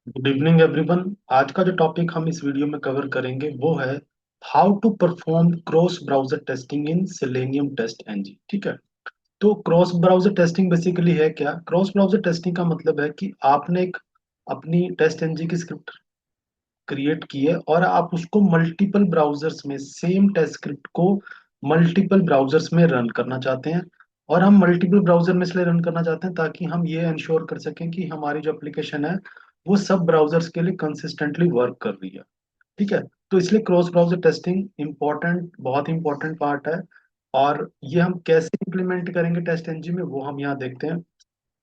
Good evening everyone. आज का जो टॉपिक हम इस वीडियो में कवर करेंगे वो है how to perform cross browser testing in Selenium test NG. ठीक है। तो क्रॉस ब्राउजर टेस्टिंग बेसिकली है क्या? क्रॉस ब्राउजर टेस्टिंग का मतलब है कि आपने एक अपनी टेस्ट एनजी की स्क्रिप्ट क्रिएट की है और आप उसको मल्टीपल ब्राउजर्स में सेम टेस्ट स्क्रिप्ट को मल्टीपल ब्राउजर्स में रन करना चाहते हैं। और हम मल्टीपल ब्राउजर में इसलिए रन करना चाहते हैं ताकि हम ये इंश्योर कर सकें कि हमारी जो एप्लीकेशन है वो सब ब्राउजर्स के लिए कंसिस्टेंटली वर्क कर रही है। ठीक है। तो इसलिए क्रॉस ब्राउजर टेस्टिंग इम्पोर्टेंट, बहुत इंपॉर्टेंट पार्ट है। और ये हम कैसे इंप्लीमेंट करेंगे टेस्ट एनजी में, वो हम यहाँ देखते हैं।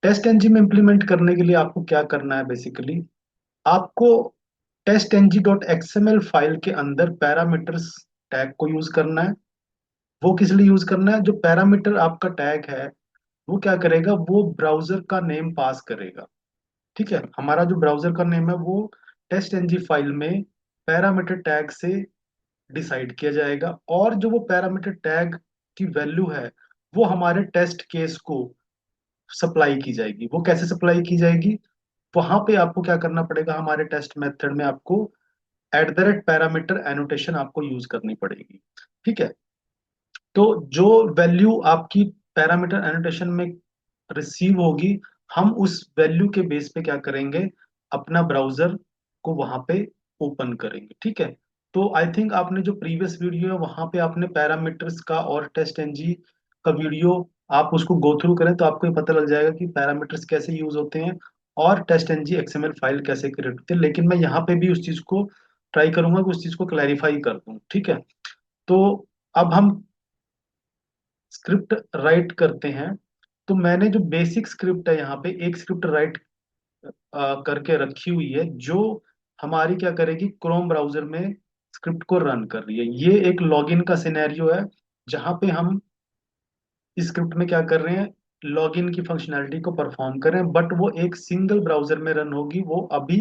टेस्ट एनजी में इंप्लीमेंट करने के लिए आपको क्या करना है बेसिकली, आपको test NG dot XML file के अंदर पैरामीटर्स टैग को यूज करना है। वो किस लिए यूज करना है? जो पैरामीटर आपका टैग है वो क्या करेगा, वो ब्राउजर का नेम पास करेगा। ठीक है। हमारा जो ब्राउजर का नेम है वो टेस्ट एनजी फाइल में पैरामीटर टैग से डिसाइड किया जाएगा, और जो वो पैरामीटर टैग की वैल्यू है वो हमारे टेस्ट केस को सप्लाई की जाएगी। वो कैसे सप्लाई की जाएगी? वहां पे आपको क्या करना पड़ेगा, हमारे टेस्ट मेथड में आपको at the rate parameter annotation आपको यूज करनी पड़ेगी। ठीक है। तो जो वैल्यू आपकी पैरामीटर एनोटेशन में रिसीव होगी, हम उस वैल्यू के बेस पे क्या करेंगे, अपना ब्राउजर को वहां पे ओपन करेंगे। ठीक है। तो आई थिंक आपने जो प्रीवियस वीडियो है वहां पे आपने पैरामीटर्स का और टेस्ट एनजी का वीडियो आप उसको गो थ्रू करें तो आपको ये पता लग जाएगा कि पैरामीटर्स कैसे यूज होते हैं और टेस्ट एनजी एक्सएमएल फाइल कैसे क्रिएट होती है। लेकिन मैं यहाँ पे भी उस चीज को ट्राई करूंगा कि उस चीज को क्लैरिफाई कर दूं। ठीक है। तो अब हम स्क्रिप्ट राइट करते हैं। तो मैंने जो बेसिक स्क्रिप्ट है यहाँ पे एक स्क्रिप्ट राइट करके रखी हुई है जो हमारी क्या करेगी, क्रोम ब्राउजर में स्क्रिप्ट को रन कर रही है। ये एक लॉगिन का सिनेरियो है जहाँ पे हम इस स्क्रिप्ट में क्या कर रहे हैं, लॉगिन की फंक्शनैलिटी को परफॉर्म कर रहे हैं, बट वो एक सिंगल ब्राउजर में रन होगी। वो अभी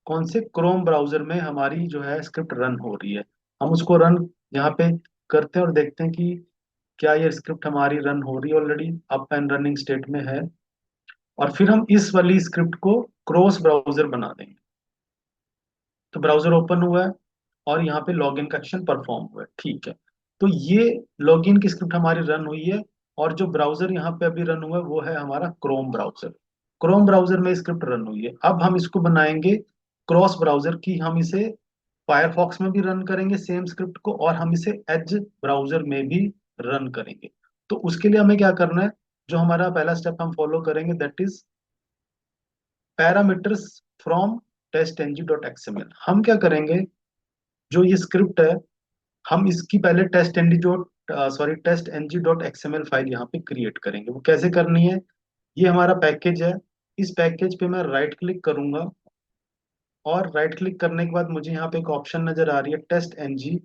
कौन से क्रोम ब्राउजर में हमारी जो है स्क्रिप्ट रन हो रही है। हम उसको रन यहाँ पे करते हैं और देखते हैं कि क्या ये स्क्रिप्ट हमारी रन हो रही है, already up and running state में है। और फिर हम इस वाली स्क्रिप्ट को क्रॉस ब्राउजर बना देंगे। तो ब्राउजर ओपन हुआ है और यहाँ पे लॉगिन का एक्शन परफॉर्म हुआ है। ठीक है। तो ये लॉगिन की स्क्रिप्ट हमारी रन हुई है, और जो ब्राउजर यहाँ पे अभी रन हुआ है वो है हमारा क्रोम ब्राउजर। क्रोम ब्राउजर में स्क्रिप्ट रन हुई है। अब हम इसको बनाएंगे क्रॉस ब्राउजर की, हम इसे फायरफॉक्स में भी रन करेंगे सेम स्क्रिप्ट को, और हम इसे एज ब्राउजर में भी रन करेंगे। तो उसके लिए हमें क्या करना है, जो हमारा पहला स्टेप हम फॉलो करेंगे that is parameters from test NG dot XML. हम क्या करेंगे, जो ये स्क्रिप्ट है हम इसकी पहले test NG dot test NG dot XML file यहाँ पे क्रिएट करेंगे। वो कैसे करनी है, ये हमारा पैकेज है। इस पैकेज पे मैं राइट क्लिक करूंगा, और राइट क्लिक करने के बाद मुझे यहाँ पे एक ऑप्शन नजर आ रही है टेस्ट एनजी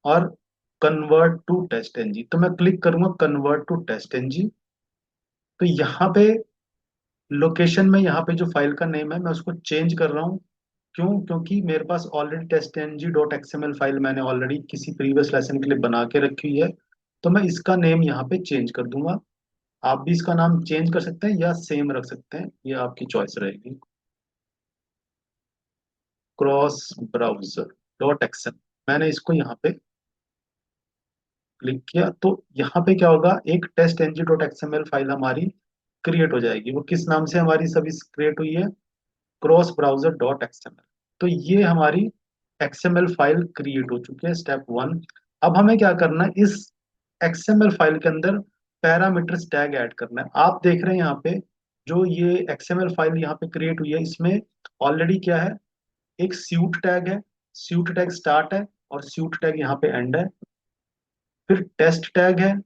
और कन्वर्ट टू टेस्ट एनजी। तो मैं क्लिक करूंगा कन्वर्ट टू टेस्ट एनजी। तो यहाँ पे लोकेशन में यहाँ पे जो फाइल का नेम है मैं उसको चेंज कर रहा हूँ। क्यों? क्योंकि मेरे पास already test N G dot XML file मैंने ऑलरेडी किसी प्रीवियस लेसन के लिए बना के रखी हुई है। तो मैं इसका नेम यहाँ पे चेंज कर दूंगा। आप भी इसका नाम चेंज कर सकते हैं या सेम रख सकते हैं, ये आपकी चॉइस रहेगी। क्रॉस ब्राउजर डॉट एक्सएम, मैंने इसको यहाँ पे क्लिक किया। तो यहाँ पे क्या होगा, एक test N G dot XML file हमारी क्रिएट हो जाएगी। वो किस नाम से हमारी सभी क्रिएट हुई है, क्रॉस ब्राउजर डॉट एक्सएमएल। तो ये हमारी एक्सएमएल फाइल क्रिएट हो चुकी है, स्टेप वन। अब हमें क्या करना है, इस एक्सएमएल फाइल के अंदर पैरामीटर्स टैग ऐड करना है। आप देख रहे हैं यहाँ पे जो ये एक्सएमएल फाइल यहाँ पे क्रिएट हुई है इसमें ऑलरेडी क्या है, एक स्यूट टैग है। स्यूट टैग स्टार्ट है और स्यूट टैग यहाँ पे एंड है। फिर टेस्ट टैग है,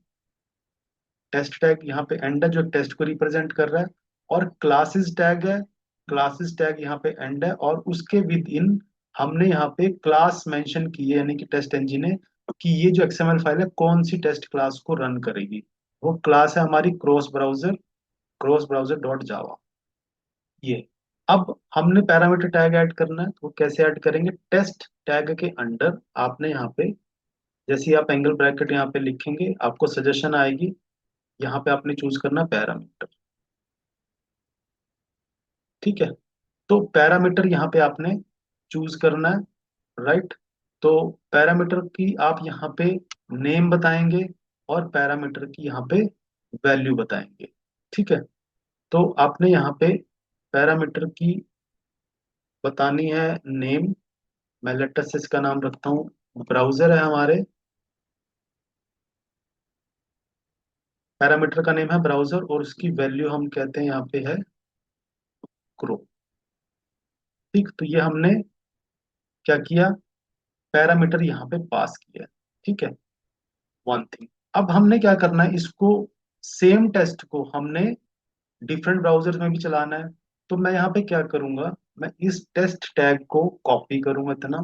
टेस्ट टैग यहाँ पे एंड है जो टेस्ट को रिप्रेजेंट कर रहा है। और क्लासेस टैग है, क्लासेस टैग यहाँ पे एंड है। और उसके विद इन हमने यहाँ पे क्लास मेंशन की है, यानी कि टेस्ट इंजन ने, कि ये जो एक्सएमएल फाइल है कौन सी टेस्ट क्लास को रन करेगी। वो क्लास है हमारी क्रॉस ब्राउजर डॉट जावा। ये अब हमने पैरामीटर टैग ऐड करना है, तो वो कैसे ऐड करेंगे, टेस्ट टैग के अंडर आपने यहाँ पे जैसे ही आप एंगल ब्रैकेट यहाँ पे लिखेंगे आपको सजेशन आएगी। यहाँ पे आपने चूज करना पैरामीटर। ठीक है। तो पैरामीटर यहाँ पे आपने चूज करना है, राइट। तो पैरामीटर की आप यहाँ पे नेम बताएंगे, और पैरामीटर की यहाँ पे वैल्यू बताएंगे, ठीक है। तो आपने यहाँ पे पैरामीटर की बतानी है नेम। मैं लेटेस्ट से इसका नाम रखता हूँ, ब्राउजर है हमारे, पैरामीटर का नेम है ब्राउजर, और उसकी वैल्यू हम कहते हैं यहाँ पे है क्रो। ठीक, तो ये हमने क्या किया, पैरामीटर यहाँ पे पास किया, ठीक है। वन थिंग, अब हमने क्या करना है, इसको सेम टेस्ट को हमने डिफरेंट ब्राउजर्स में भी चलाना है। तो मैं यहाँ पे क्या करूंगा, मैं इस टेस्ट टैग को कॉपी करूंगा इतना,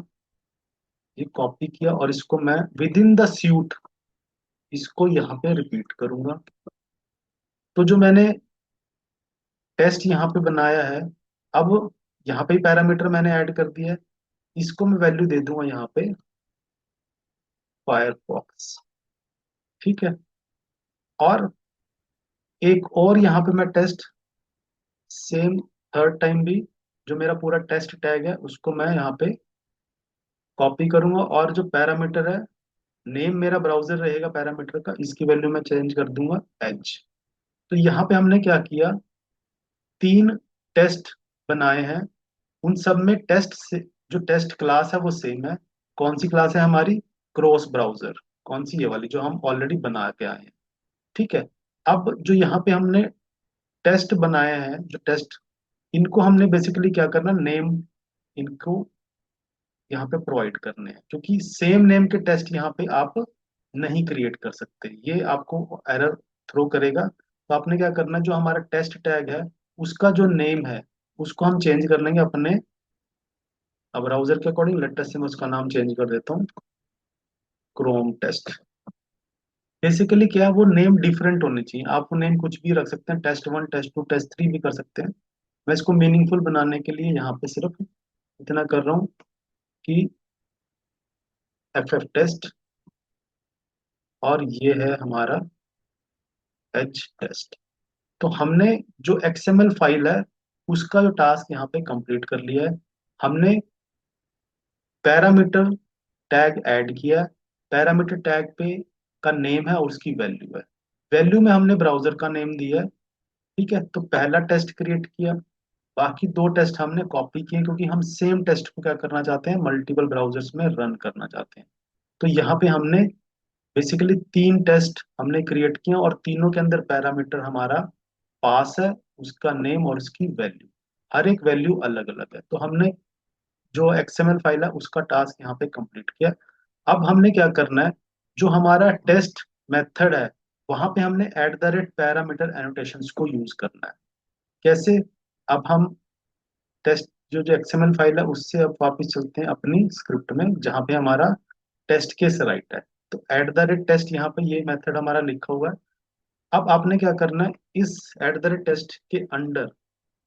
ये कॉपी किया, और इसको मैं विद इन द स्यूट इसको यहाँ पे रिपीट करूंगा। तो जो मैंने टेस्ट यहाँ पे बनाया है, अब यहाँ पे पैरामीटर मैंने ऐड कर दिया है, इसको मैं वैल्यू दे दूंगा यहाँ पे फायरफॉक्स, ठीक है। और एक और यहाँ पे मैं टेस्ट सेम थर्ड टाइम भी, जो मेरा पूरा टेस्ट टैग है उसको मैं यहाँ पे कॉपी करूंगा, और जो पैरामीटर है, नेम मेरा ब्राउजर रहेगा पैरामीटर का, इसकी वैल्यू मैं चेंज कर दूंगा एज। तो यहाँ पे हमने क्या किया, तीन टेस्ट बनाए हैं, उन सब में टेस्ट से जो टेस्ट क्लास है वो सेम है। कौन सी क्लास है हमारी, क्रॉस ब्राउजर, कौन सी, ये वाली जो हम ऑलरेडी बना के आए हैं, ठीक है। अब जो यहाँ पे हमने टेस्ट बनाए हैं, जो टेस्ट, इनको हमने बेसिकली क्या करना, नेम इनको यहाँ पे प्रोवाइड करने हैं, क्योंकि सेम नेम के टेस्ट यहाँ पे आप नहीं क्रिएट कर सकते, ये आपको एरर थ्रो करेगा। तो आपने क्या करना, जो हमारा टेस्ट टैग है उसका जो नेम है उसको हम चेंज कर लेंगे अपने ब्राउजर के अकॉर्डिंग। लेटेस्ट से मैं उसका नाम चेंज कर देता हूँ, क्रोम टेस्ट। बेसिकली क्या है, वो नेम डिफरेंट होने चाहिए, आप वो नेम कुछ भी रख सकते हैं, test one, test two, test three भी कर सकते हैं। मैं इसको मीनिंगफुल बनाने के लिए यहाँ पे सिर्फ इतना कर रहा हूँ कि एफ एफ टेस्ट, और ये है हमारा एच टेस्ट। तो हमने जो एक्सएमएल फाइल है उसका जो टास्क यहाँ पे कंप्लीट कर लिया है। हमने पैरामीटर टैग ऐड किया, पैरामीटर टैग पे का नेम है और उसकी वैल्यू है, वैल्यू में हमने ब्राउजर का नेम दिया है, ठीक है। तो पहला टेस्ट क्रिएट किया, बाकी दो टेस्ट हमने कॉपी किए, क्योंकि हम सेम टेस्ट को क्या करना चाहते हैं, मल्टीपल ब्राउजर्स में रन करना चाहते हैं। तो यहाँ पे हमने बेसिकली तीन टेस्ट हमने क्रिएट किए, और तीनों के अंदर पैरामीटर हमारा पास है, उसका नेम और उसकी वैल्यू, हर एक वैल्यू अलग अलग है। तो हमने जो एक्सएमएल फाइल है उसका टास्क यहाँ पे कंप्लीट किया। अब हमने क्या करना है, जो हमारा टेस्ट मेथड है वहां पे हमने at the rate parameter annotations को यूज करना है। कैसे, अब हम टेस्ट जो एक्सएमएल फाइल है उससे अब वापस चलते हैं अपनी स्क्रिप्ट में, जहाँ पे हमारा टेस्ट केस राइट है। तो एट द रेट टेस्ट, यहाँ पे ये मेथड हमारा लिखा हुआ है। अब आपने क्या करना है, इस एट द रेट टेस्ट के under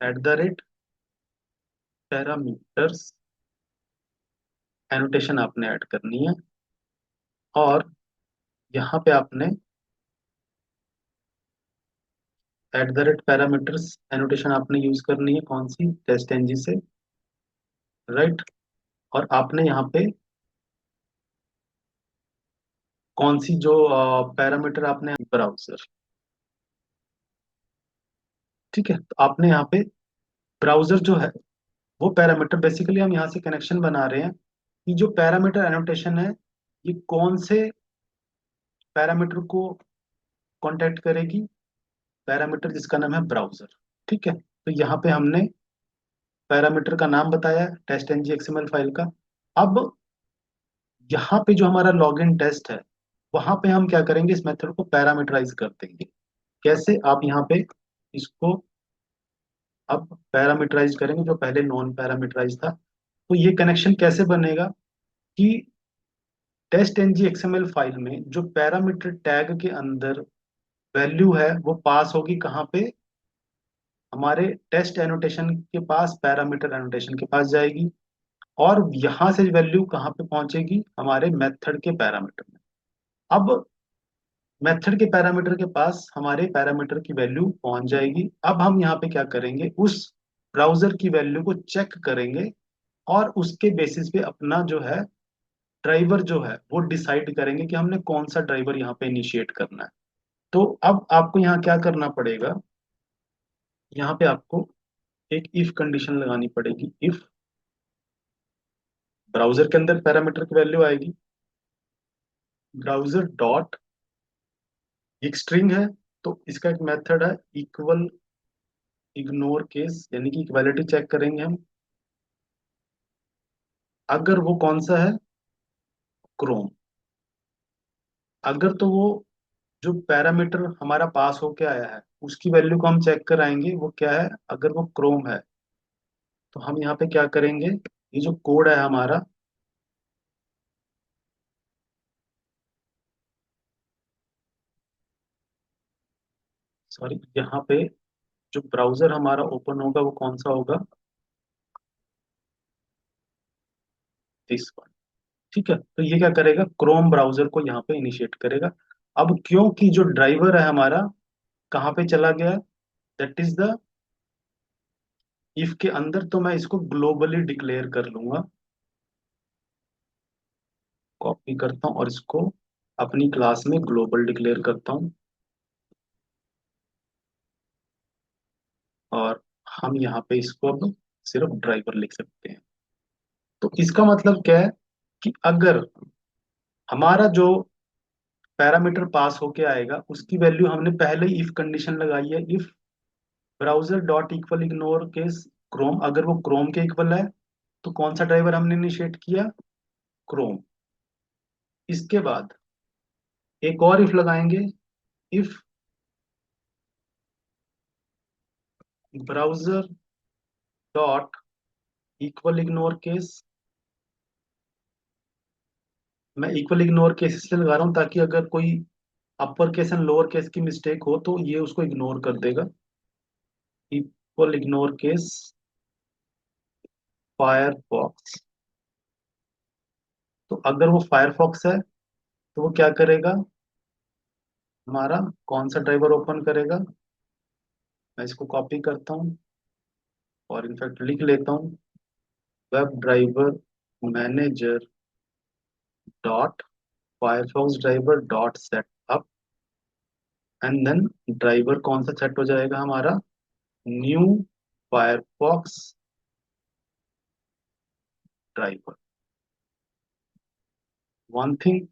at the rate parameters annotation आपने ऐड करनी है, और यहाँ पे आपने at the rate parameters annotation आपने यूज करनी है, कौन सी, टेस्ट एनजी से, राइट। और आपने यहाँ पे कौन सी जो पैरामीटर आपने, ब्राउजर, ठीक है। तो आपने यहाँ पे ब्राउजर जो है वो पैरामीटर, बेसिकली हम यहाँ से कनेक्शन बना रहे हैं कि जो पैरामीटर एनोटेशन है ये कौन से पैरामीटर को कांटेक्ट करेगी, पैरामीटर जिसका नाम है ब्राउजर, ठीक है। तो यहाँ पे हमने पैरामीटर का नाम बताया, टेस्ट एनजी एक्सएमएल फाइल का। अब यहाँ पे जो हमारा लॉगिन टेस्ट है वहां पे हम क्या करेंगे, इस मेथड को पैरामीटराइज कर देंगे। कैसे, आप यहाँ पे इसको अब पैरामीटराइज करेंगे, जो पहले नॉन पैरामीटराइज था। तो ये कनेक्शन कैसे बनेगा कि टेस्ट एनजी एक्सएमएल फाइल में जो पैरामीटर टैग के अंदर वैल्यू है वो पास होगी कहाँ पे, हमारे टेस्ट एनोटेशन के पास, पैरामीटर एनोटेशन के पास जाएगी, और यहाँ से वैल्यू कहाँ पे पहुंचेगी, हमारे मेथड के पैरामीटर में। अब मेथड के पैरामीटर के पास हमारे पैरामीटर की वैल्यू पहुंच जाएगी। अब हम यहाँ पे क्या करेंगे, उस ब्राउजर की वैल्यू को चेक करेंगे और उसके बेसिस पे अपना जो है ड्राइवर जो है वो डिसाइड करेंगे कि हमने कौन सा ड्राइवर यहाँ पे इनिशिएट करना है। तो अब आपको यहाँ क्या करना पड़ेगा, यहाँ पे आपको एक इफ कंडीशन लगानी पड़ेगी। इफ ब्राउजर के अंदर पैरामीटर की वैल्यू आएगी, ब्राउजर डॉट एक स्ट्रिंग है, तो इसका एक मेथड है इक्वल इग्नोर केस, यानी कि इक्वालिटी चेक करेंगे हम। अगर वो कौन सा है, क्रोम, अगर तो वो जो पैरामीटर हमारा पास होके आया है उसकी वैल्यू को हम चेक कराएंगे वो क्या है, अगर वो क्रोम है तो हम यहाँ पे क्या करेंगे, ये जो कोड है हमारा, सॉरी, यहाँ पे जो ब्राउजर हमारा ओपन होगा वो कौन सा होगा, दिस वन। ठीक है, तो ये क्या करेगा, क्रोम ब्राउजर को यहाँ पे इनिशिएट करेगा। अब क्योंकि जो ड्राइवर है हमारा कहाँ पे चला गया, दैट इज द इफ के अंदर, तो मैं इसको ग्लोबली डिक्लेयर कर लूंगा। कॉपी करता हूँ और इसको अपनी क्लास में ग्लोबल डिक्लेयर करता हूँ। और हम यहाँ पे इसको अब सिर्फ ड्राइवर लिख सकते हैं। तो इसका मतलब क्या है कि अगर हमारा जो पैरामीटर पास होके आएगा उसकी वैल्यू हमने पहले ही इफ कंडीशन लगाई है, if browser dot equal ignore case Chrome, अगर वो क्रोम के इक्वल है तो कौन सा ड्राइवर हमने इनिशिएट किया, क्रोम। इसके बाद एक और इफ लगाएंगे, if browser dot equal ignore case, मैं इक्वल इग्नोर केस इसलिए लगा रहा हूँ ताकि अगर कोई upper case and lower case की मिस्टेक हो तो ये उसको इग्नोर कर देगा। इक्वल इग्नोर केस फायरफॉक्स, तो अगर वो फायरफॉक्स है तो वो क्या करेगा, हमारा कौन सा ड्राइवर ओपन करेगा, मैं इसको कॉपी करता हूँ और इनफैक्ट लिख लेता हूँ, web driver manager dot Firefox driver dot set up, and then driver कौन सा सेट हो जाएगा हमारा, new Firefox driver, one thing.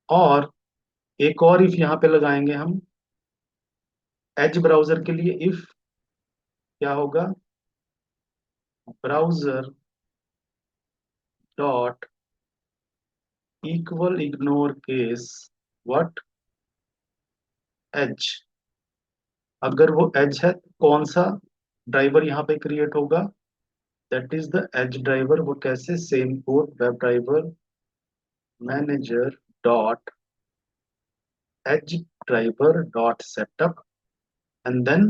और एक और इफ यहाँ पे लगाएंगे हम, एज ब्राउजर के लिए इफ क्या होगा, browser dot equal ignore case what, edge, अगर वो एज है तो कौन सा ड्राइवर यहाँ पे क्रिएट होगा, that is the edge driver. वो कैसे, same code, web driver manager dot edge driver dot setup, and then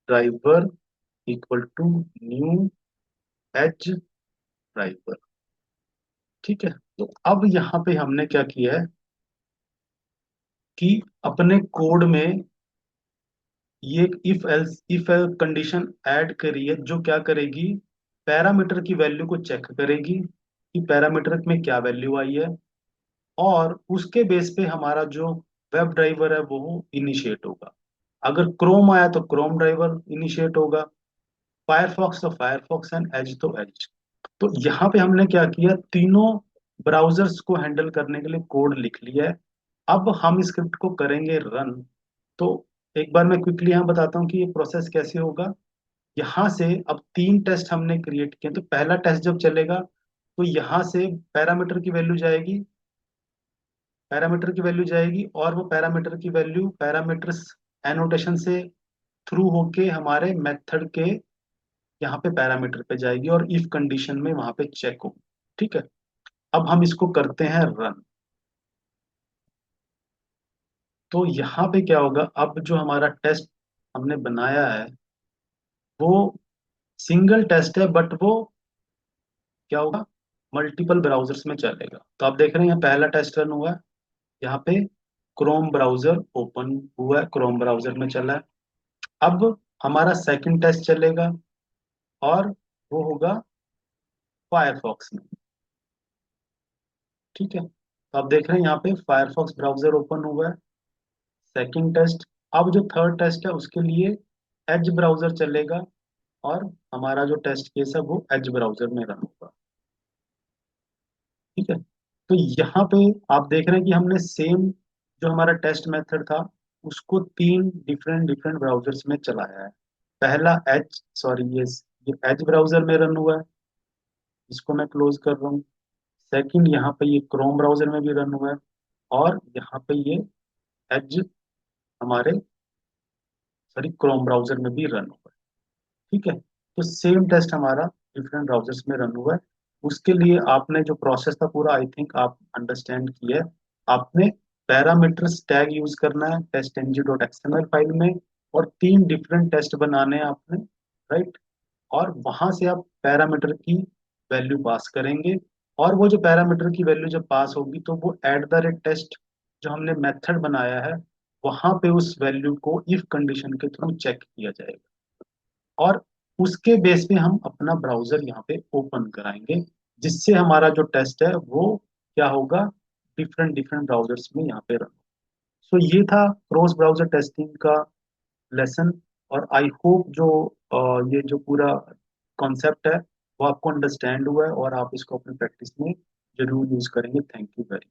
driver equal to new edge driver. ठीक है, तो अब यहाँ पे हमने क्या किया है कि अपने कोड में ये if else if condition add करी है जो क्या करेगी, पैरामीटर की वैल्यू को चेक करेगी कि पैरामीटर में क्या वैल्यू आई है, और उसके बेस पे हमारा जो वेब ड्राइवर है वो इनिशिएट होगा। अगर क्रोम आया तो क्रोम ड्राइवर इनिशिएट होगा, फायरफॉक्स तो फायरफॉक्स, एंड एज तो एज। तो यहाँ पे हमने क्या किया, तीनों ब्राउजर्स को हैंडल करने के लिए कोड लिख लिया है। अब हम स्क्रिप्ट को करेंगे रन। तो एक बार मैं क्विकली यहाँ बताता हूँ कि ये प्रोसेस कैसे होगा। यहाँ से अब तीन टेस्ट हमने क्रिएट किए, तो पहला टेस्ट जब चलेगा तो यहाँ से पैरामीटर की वैल्यू जाएगी, पैरामीटर की वैल्यू जाएगी, और वो पैरामीटर की वैल्यू पैरामीटर्स एनोटेशन से थ्रू होके हमारे मेथड के यहाँ पे पैरामीटर पे जाएगी और इफ कंडीशन में वहां पे चेक होगी। ठीक है, अब हम इसको करते हैं रन। तो यहाँ पे क्या होगा, अब जो हमारा टेस्ट हमने बनाया है वो सिंगल टेस्ट है, बट वो क्या होगा, मल्टीपल ब्राउजर्स में चलेगा। तो आप देख रहे हैं यहाँ पहला टेस्ट रन हुआ है, यहाँ पे क्रोम ब्राउजर ओपन हुआ है, क्रोम ब्राउजर में चला है। अब हमारा सेकंड टेस्ट चलेगा, और वो होगा फायरफॉक्स में। ठीक है, तो आप देख रहे हैं यहाँ पे फायरफॉक्स ब्राउजर ओपन हुआ है। सेकंड टेस्ट, अब जो थर्ड टेस्ट है उसके लिए एज ब्राउजर चलेगा, और हमारा जो टेस्ट केस है वो एज ब्राउजर में रन होगा। ठीक है, तो यहाँ पे आप देख रहे हैं कि हमने सेम जो हमारा टेस्ट मेथड था उसको तीन डिफरेंट डिफरेंट ब्राउजर्स में चलाया है। पहला एज सॉरी ये एज ब्राउजर में रन हुआ है, इसको मैं क्लोज कर रहा हूँ। सेकंड, यहाँ पे ये क्रोम ब्राउजर में भी रन हुआ है, और यहाँ पे ये एज हमारे सॉरी क्रोम ब्राउजर में भी रन हुआ है। ठीक है, तो सेम टेस्ट हमारा डिफरेंट ब्राउजर्स में रन हुआ है। उसके लिए आपने जो प्रोसेस था पूरा, आई थिंक आप अंडरस्टैंड किया है। आपने पैरामीटर्स टैग यूज करना है test NG dot XML file में, और तीन डिफरेंट टेस्ट बनाने हैं आपने, राइट। और वहां से आप पैरामीटर की वैल्यू पास करेंगे, और वो जो पैरामीटर की वैल्यू जब पास होगी तो वो एट द रेट टेस्ट जो हमने मेथड बनाया है वहां पे उस वैल्यू को इफ कंडीशन के थ्रू चेक किया जाएगा, और उसके बेस पे हम अपना ब्राउजर यहाँ पे ओपन कराएंगे, जिससे हमारा जो टेस्ट है वो क्या होगा, डिफरेंट डिफरेंट ब्राउजर्स में यहाँ पे रन। सो ये था क्रॉस ब्राउजर टेस्टिंग का लेसन, और आई होप जो ये जो पूरा कॉन्सेप्ट है वो आपको अंडरस्टैंड हुआ है और आप इसको अपनी प्रैक्टिस में जरूर यूज करेंगे। Thank you very